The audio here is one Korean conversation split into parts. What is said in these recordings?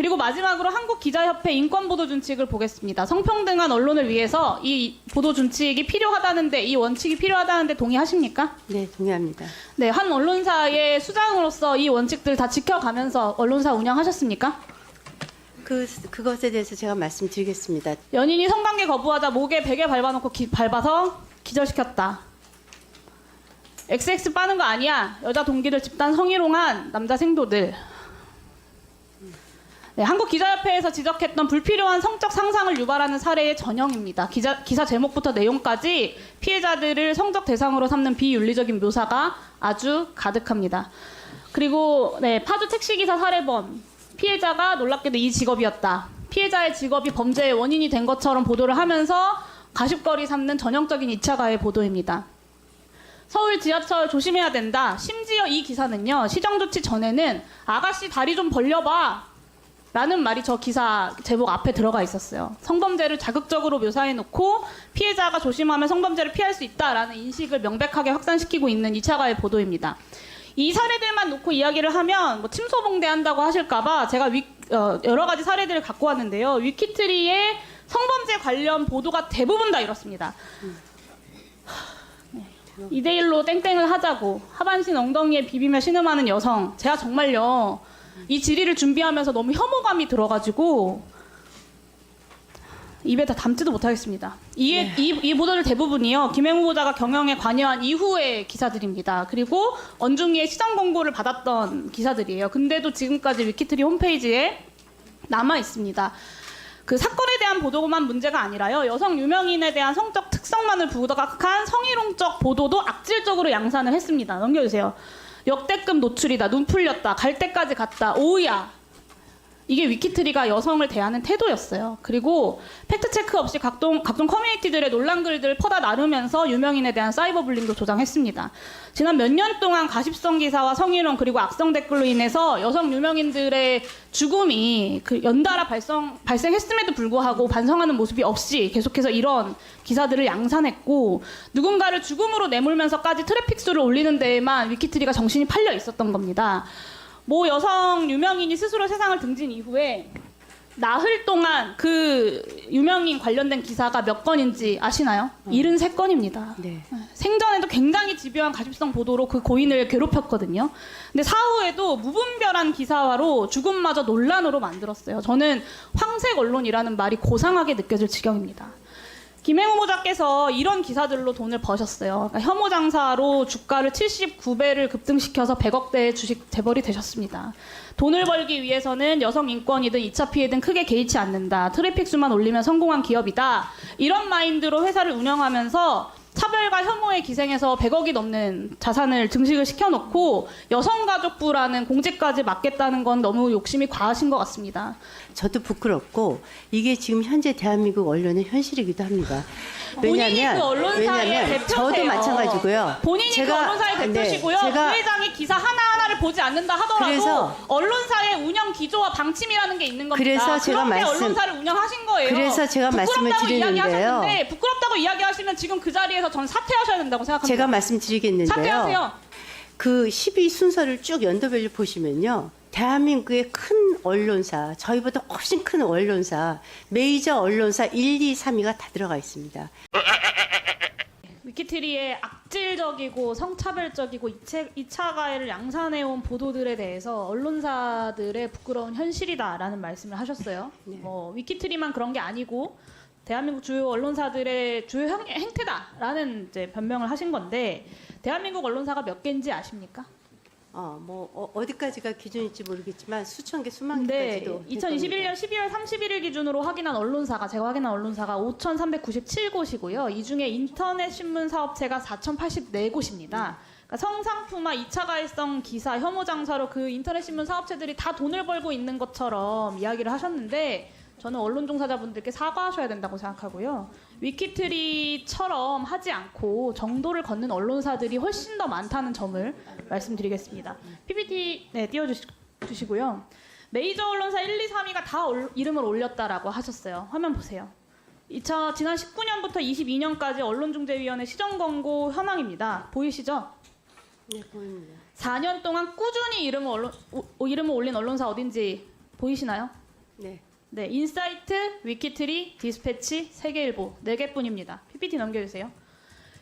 그리고 마지막으로 한국기자협회 인권보도준칙을 보겠습니다. 성평등한 언론을 위해서 이 보도준칙이 필요하다는데, 이 원칙이 필요하다는데 동의하십니까? 네, 동의합니다. 네, 한 언론사의 수장으로서 이 원칙들을 다 지켜가면서 언론사 운영하셨습니까? 그것에 대해서 제가 말씀드리겠습니다. 연인이 성관계 거부하자 목에 베개 밟아놓고 밟아서 기절시켰다. XX 빠는 거 아니야. 여자 동기들 집단 성희롱한 남자 생도들. 네, 한국기자협회에서 지적했던 불필요한 성적 상상을 유발하는 사례의 전형입니다. 기사 제목부터 내용까지 피해자들을 성적 대상으로 삼는 비윤리적인 묘사가 아주 가득합니다. 그리고 네, 파주 택시기사 살해범. 피해자가 놀랍게도 이 직업이었다. 피해자의 직업이 범죄의 원인이 된 것처럼 보도를 하면서 가십거리 삼는 전형적인 2차 가해 보도입니다. 서울 지하철 조심해야 된다. 심지어 이 기사는요. 시정 조치 전에는 아가씨 다리 좀 벌려봐 라는 말이 저 기사 제목 앞에 들어가 있었어요. 성범죄를 자극적으로 묘사해놓고 피해자가 조심하면 성범죄를 피할 수 있다라는 인식을 명백하게 확산시키고 있는 2차 가해 보도입니다. 이 사례들만 놓고 이야기를 하면 뭐 침소봉대한다고 하실까봐 제가 여러 가지 사례들을 갖고 왔는데요. 위키트리의 성범죄 관련 보도가 대부분 다 이렇습니다. 2대1로 땡땡을 하자고 하반신 엉덩이에 비비며 신음하는 여성. 제가 정말요 이 질의를 준비하면서 너무 혐오감이 들어가지고 입에 다 담지도 못하겠습니다. 이 보도들 대부분이요 김행 후보자가 경영에 관여한 이후의 기사들입니다. 그리고 언중이의 시장 공고를 받았던 기사들이에요. 근데도 지금까지 위키트리 홈페이지에 남아 있습니다. 그 사건에 대한 보도만 문제가 아니라요. 여성 유명인에 대한 성적 특성만을 부각한 성희롱적 보도도 악질적으로 양산을 했습니다. 넘겨주세요. 역대급 노출이다. 눈 풀렸다. 갈 때까지 갔다. 오우야. 이게 위키트리가 여성을 대하는 태도였어요. 그리고 팩트체크 없이 각종 커뮤니티들의 논란 글들을 퍼다 나르면서 유명인에 대한 사이버 불링도 조장했습니다. 지난 몇 년 동안 가십성 기사와 성희롱 그리고 악성 댓글로 인해서 여성 유명인들의 죽음이 연달아 발생했음에도 불구하고 반성하는 모습이 없이 계속해서 이런 기사들을 양산했고 누군가를 죽음으로 내몰면서까지 트래픽 수를 올리는 데에만 위키트리가 정신이 팔려 있었던 겁니다. 모 여성 유명인이 스스로 세상을 등진 이후에 나흘 동안 그 유명인 관련된 기사가 몇 건인지 아시나요? 73건입니다. 네. 생전에도 굉장히 집요한 가십성 보도로 그 고인을 괴롭혔거든요. 근데 사후에도 무분별한 기사화로 죽음마저 논란으로 만들었어요. 저는 황색 언론이라는 말이 고상하게 느껴질 지경입니다. 김행 후보자께서 이런 기사들로 돈을 버셨어요. 그러니까 혐오 장사로 주가를 79배를 급등시켜서 100억대의 주식 재벌이 되셨습니다. 돈을 벌기 위해서는 여성 인권이든 2차 피해든 크게 개의치 않는다. 트래픽 수만 올리면 성공한 기업이다. 이런 마인드로 회사를 운영하면서 차별과 혐오에 기생해서 100억이 넘는 자산을 증식을 시켜놓고 여성가족부라는 공직까지 맡겠다는 건 너무 욕심이 과하신 것 같습니다. 저도 부끄럽고 이게 지금 현재 대한민국 언론의 현실이기도 합니다. 본인이 그 언론사의 대표세요. 저도 마찬가지고요. 본인이 그 언론사의 대표시고요. 부회장이 기사 하나하나를 보지 않는다 하더라도 언론사의 운영 기조와 방침이라는 게 있는 겁니다. 그래서 제가 언론사를 운영하신 거예요. 그래서 제가 말씀을 드리는데요. 부끄럽다고 이야기하시면 지금 그 자리에서 전 사퇴하셔야 된다고 생각합니다. 제가 말씀드리겠는데요. 사퇴하세요. 그 12 순서를 쭉 연도별로 보시면요. 대한민국의 큰 언론사, 저희보다 훨씬 큰 언론사, 메이저 언론사 1, 2, 3위가 다 들어가 있습니다. 위키트리의 악질적이고 성차별적이고 2차 가해를 양산해온 보도들에 대해서 언론사들의 부끄러운 현실이다라는 말씀을 하셨어요. 네. 위키트리만 그런 게 아니고 대한민국 주요 언론사들의 주요 행태다라는 이제 변명을 하신 건데 대한민국 언론사가 몇 개인지 아십니까? 어디까지가 기준일지 모르겠지만 수천 개, 수만 네, 개까지도. 2021년 12월 31일 기준으로 제가 확인한 언론사가 5,397곳이고요. 이 중에 인터넷 신문 사업체가 4,084곳입니다. 그러니까 성상품화 2차 가해성 기사, 혐오 장사로 그 인터넷 신문 사업체들이 다 돈을 벌고 있는 것처럼 이야기를 하셨는데 저는 언론 종사자분들께 사과하셔야 된다고 생각하고요. 위키트리처럼 하지 않고 정도를 걷는 언론사들이 훨씬 더 많다는 점을 말씀드리겠습니다. PPT 띄워주시고요. 메이저 언론사 1, 2, 3위가 다 이름을 올렸다라고 하셨어요. 화면 보세요. 지난 19년부터 22년까지 언론중재위원회 시정권고 현황입니다. 보이시죠? 네, 보입니다. 4년 동안 꾸준히 이름을 올린 언론사 어딘지 보이시나요? 네. 네, 인사이트, 위키트리, 디스패치, 세계일보 4개뿐입니다. PPT 넘겨주세요.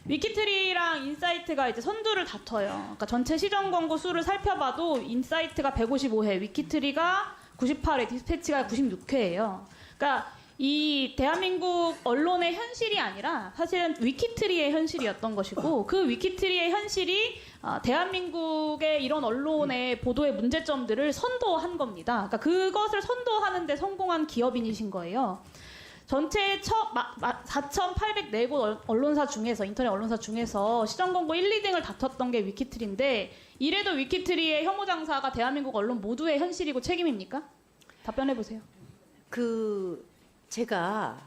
위키트리랑 인사이트가 이제 선두를 다퉈요. 그러니까 전체 시정 광고 수를 살펴봐도 인사이트가 155회, 위키트리가 98회, 디스패치가 96회예요. 그러니까 이 대한민국 언론의 현실이 아니라 사실은 위키트리의 현실이었던 것이고, 그 위키트리의 현실이 대한민국의 이런 언론의 보도의 문제점들을 선도한 겁니다. 그러니까 그것을 선도하는 데 성공한 기업인이신 거예요. 전체 4,804곳 언론사 중에서, 인터넷 언론사 중에서 시정 광고 1, 2등을 다퉜던 게 위키트리인데, 이래도 위키트리의 혐오 장사가 대한민국 언론 모두의 현실이고 책임입니까? 답변해 보세요. 제가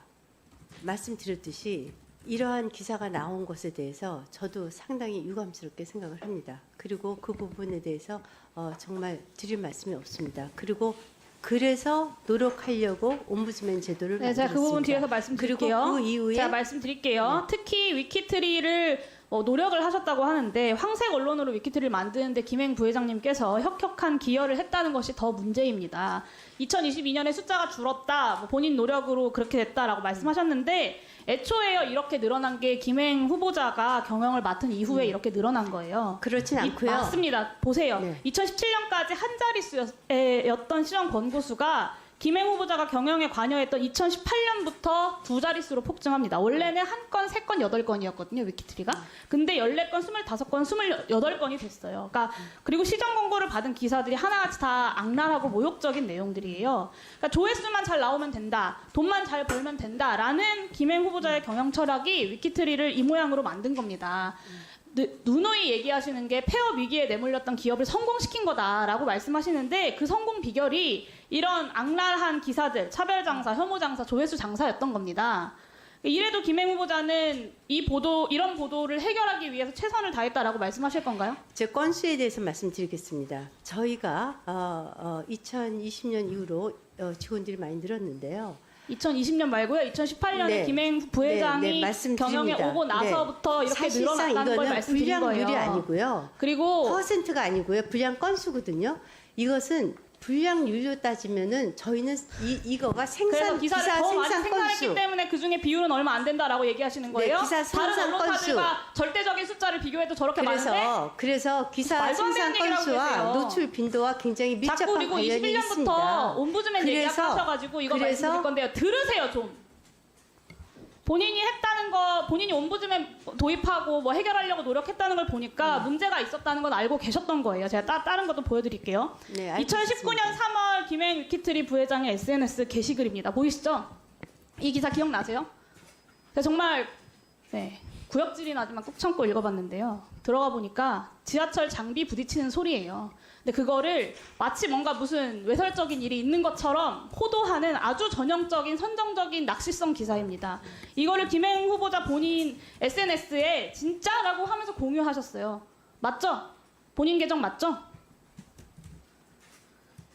말씀드렸듯이 이러한 기사가 나온 것에 대해서 저도 상당히 유감스럽게 생각을 합니다. 그리고 그 부분에 대해서 정말 드릴 말씀이 없습니다. 그래서 노력하려고 옴부즈맨 제도를 네, 제가 그 부분 뒤에서 말씀드릴게요. 그리고 그 이후에 제가 말씀드릴게요. 특히 위키트리를 노력을 하셨다고 하는데, 황색 언론으로 위키트리를 만드는데 김행 부회장님께서 혁혁한 기여를 했다는 것이 더 문제입니다. 2022년에 숫자가 줄었다, 본인 노력으로 그렇게 됐다라고 말씀하셨는데, 애초에요 이렇게 늘어난 게 김행 후보자가 경영을 맡은 이후에 이렇게 늘어난 거예요. 그렇진 않고요. 맞습니다. 보세요. 네. 2017년까지 한 자릿수였던 시정 권고수가 김행 후보자가 경영에 관여했던 2018년부터 2자릿수로 폭증합니다. 원래는 1건, 3건, 8건이었거든요, 위키트리가. 근데 14건, 25건, 28건이 됐어요. 그러니까 그리고 시정 권고를 받은 기사들이 하나같이 다 악랄하고 모욕적인 내용들이에요. 그러니까 조회수만 잘 나오면 된다, 돈만 잘 벌면 된다라는 김행 후보자의 경영 철학이 위키트리를 이 모양으로 만든 겁니다. 누누이 얘기하시는 게 폐업 위기에 내몰렸던 기업을 성공시킨 거다라고 말씀하시는데, 그 성공 비결이 이런 악랄한 기사들, 차별 장사, 혐오 장사, 조회수 장사였던 겁니다. 이래도 김행 후보자는 이런 보도를 해결하기 위해서 최선을 다했다라고 말씀하실 건가요? 제 건수에 대해서 말씀드리겠습니다. 저희가 2020년 이후로 직원들이 많이 늘었는데요. 2020년 말고요. 2018년에 네. 김행 부회장이 말씀드립니다. 경영에 오고 나서부터 이렇게 사실상 늘어났다는 걸 말씀드린 거예요. 불량률이 아니고요. 그리고 퍼센트가 아니고요. 불량 건수거든요. 이것은 불량률로 따지면은 저희는 이거가 그래서 생산 기사를 기사 더 많이 생산 생산했기 건수. 때문에 그중에 비율은 얼마 안 된다라고 얘기하시는 거예요? 네, 기사 다른 생산 언론사들과 절대적인 숫자를 비교해도 저렇게 많은데? 그래서 기사 말도 안 생산 되는 얘기라고 건수와 그러세요. 노출 빈도와 굉장히 밀접한 자꾸 그리고 관련이 21년부터 있습니다. 옴부즈맨 얘기하셔가지고 이거 말씀드릴 건데요. 들으세요 좀. 본인이 했다는 거, 본인이 옴부즈맨 도입하고 뭐 해결하려고 노력했다는 걸 보니까 문제가 있었다는 건 알고 계셨던 거예요. 제가 다른 것도 보여드릴게요. 네, 2019년 3월 김행 위키트리 부회장의 SNS 게시글입니다. 보이시죠? 이 기사 기억나세요? 제가 정말 구역질이 나지만 꾹 참고 읽어봤는데요. 들어가 보니까 지하철 장비 부딪히는 소리예요. 근데 그거를 마치 뭔가 무슨 외설적인 일이 있는 것처럼 호도하는 아주 전형적인 선정적인 낚시성 기사입니다. 이거를 김행 후보자 본인 SNS에 진짜라고 하면서 공유하셨어요. 맞죠? 본인 계정 맞죠?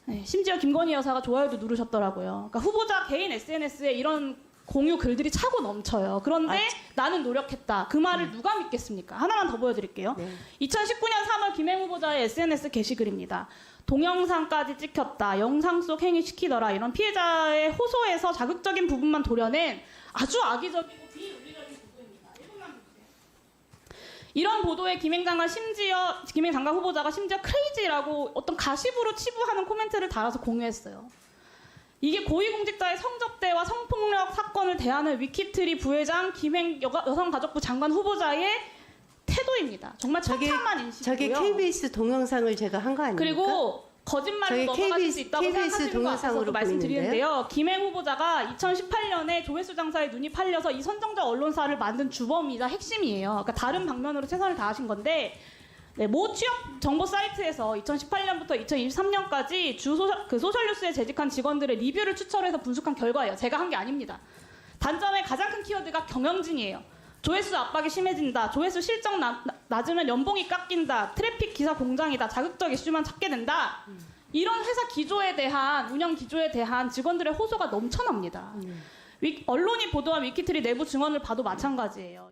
네, 심지어 김건희 여사가 좋아요도 누르셨더라고요. 그러니까 후보자 개인 SNS에 이런 공유 글들이 차고 넘쳐요. 그런데 나는 노력했다. 그 말을 누가 믿겠습니까? 하나만 더 보여드릴게요. 2019년 3월 김행 후보자의 SNS 게시글입니다. 동영상까지 찍혔다. 영상 속 행위 시키더라. 이런 피해자의 호소에서 자극적인 부분만 도려낸 아주 악의적이고 비윤리적인 보도입니다. 1분만 보세요. 이런 보도에 김행 장관 후보자가 심지어 크레이지라고 어떤 가십으로 치부하는 코멘트를 달아서 공유했어요. 이게 고위공직자의 성접대와 성폭력 사건을 대하는 위키트리 부회장 김행 여성가족부 장관 후보자의 태도입니다. 정말 천천만 인식이고요. 저게 KBS 동영상을 제가 한 거 아닙니까? 그리고 거짓말로 넘어가실 수 있다고 생각하시는 거 같아서 말씀드리는데요. 김행 후보자가 2018년에 조회수 장사에 눈이 팔려서 이 선정적 언론사를 만든 주범이자 핵심이에요. 그러니까 다른 방면으로 최선을 다하신 건데, 모 취업 정보 사이트에서 2018년부터 2023년까지 소셜뉴스에 재직한 직원들의 리뷰를 추천해서 분석한 결과예요. 제가 한 게 아닙니다. 단점의 가장 큰 키워드가 경영진이에요. 조회수 압박이 심해진다. 조회수 실적 낮으면 연봉이 깎인다. 트래픽 기사 공장이다. 자극적 이슈만 찾게 된다. 이런 회사 기조에 대한, 운영 기조에 대한 직원들의 호소가 넘쳐납니다. 언론이 보도한 위키트리 내부 증언을 봐도 마찬가지예요.